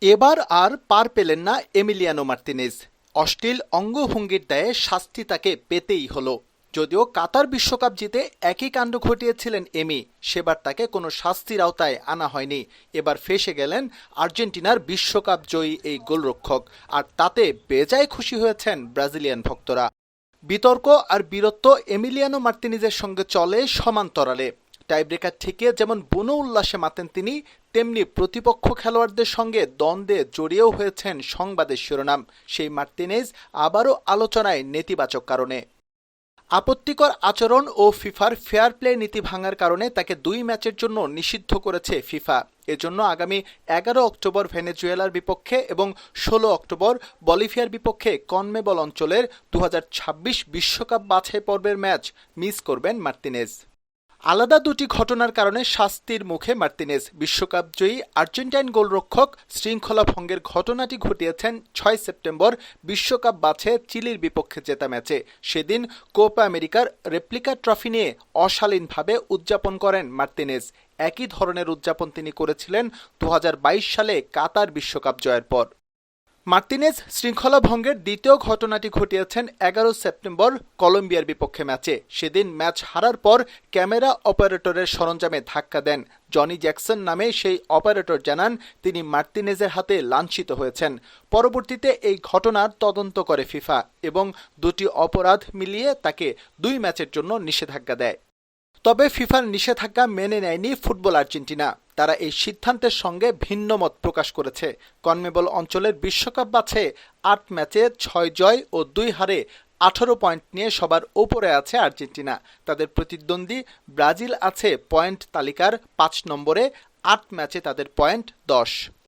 এবার আর পার পেলেন না এমিলিয়ানো মার্তিনেজ। অশ্লীল অঙ্গভঙ্গির দায়ে শাস্তি তাকে পেতেই হলো। যদিও কাতার বিশ্বকাপ জিতে একই কাণ্ড ঘটিয়েছিলেন এমি, সেবার তাকে কোনো শাস্তির আওতায় আনা হয়নি। এবার ফেঁসে গেলেন আর্জেন্টিনার বিশ্বকাপ জয়ী এই গোলরক্ষক, আর তাতে বেজায় খুশি হয়েছেন ব্রাজিলিয়ান ভক্তরা। বিতর্ক আর বীরত্ব এমিলিয়ানো মার্তিনেজের সঙ্গে চলে সমান্তরালে। টাইব্রেকার ঠেকিয়ে যেমন বুনো উল্লাসে মাতেন তিনি, তেমনি প্রতিপক্ষ খেলোয়াড়দের সঙ্গে দ্বন্দ্বে জড়িয়েও হয়েছেন সংবাদের শিরোনাম। সেই মার্তিনেজ আবারও আলোচনায় নেতিবাচক কারণে। আপত্তিকর আচরণ ও ফিফার ফেয়ার প্লে নীতি ভাঙার কারণে তাকে 2 ম্যাচের জন্য নিষিদ্ধ করেছে ফিফা। এজন্য আগামী 11 অক্টোবর ভেনেজুয়েলার বিপক্ষে এবং 16 অক্টোবর বলিভিয়ার বিপক্ষে কনমেবল অঞ্চলের 2026 বিশ্বকাপ বাছাই পর্বের ম্যাচ মিস করবেন মার্তিনেজ। আলাদা দুটি ঘটনার কারণে শাস্তির মুখে মার্তিনেজ। বিশ্বকাপ জয়ী আর্জেন্টাইন গোলরক্ষক শৃঙ্খলা ভঙ্গের ঘটনাটি ঘটিয়েছেন 6 সেপ্টেম্বর বিশ্বকাপ বাছে চিলির বিপক্ষে জেতা ম্যাচে। সেদিন কোপা আমেরিকার রেপ্লিকা ট্রফি নিয়ে অশালীনভাবে উদযাপন করেন মার্তিনেজ। একই ধরনের উদযাপন তিনি করেছিলেন 2022 সালে কাতার বিশ্বকাপ জয়ের পর। মার্তিনেজ শৃঙ্খলা ভঙ্গের দ্বিতীয় ঘটনাটি ঘটিয়েছেন 11 সেপ্টেম্বর কলম্বিয়ার বিপক্ষে ম্যাচে। সেদিন ম্যাচ হারার পর ক্যামেরা অপারেটরের সরঞ্জামে ধাক্কা দেন জনি জ্যাকসন নামে সেই অপারেটর জানান তিনি মার্তিনেজের হাতে লাঞ্ছিত হয়েছেন। পরবর্তীতে এই ঘটনার তদন্ত করে ফিফা এবং দুটি অপরাধ মিলিয়ে তাকে 2 ম্যাচের জন্য নিষেধাজ্ঞা দেয়। তবে ফিফার নিষেধাজ্ঞা মেনে নেয়নি ফুটবল আর্জেন্টিনা। তারা এই সিদ্ধান্তের সঙ্গে ভিন্ন মত প্রকাশ করেছে। কনমেবল অঞ্চলের বিশ্বকাপ বাছে 8 ম্যাচে 6 জয় ও 2 হারে 18 পয়েন্ট নিয়ে সবার ওপরে আছে আর্জেন্টিনা। তাদের প্রতিদ্বন্দ্বী ব্রাজিল আছে পয়েন্ট তালিকার 5 নম্বরে, 8 ম্যাচে তাদের পয়েন্ট 10।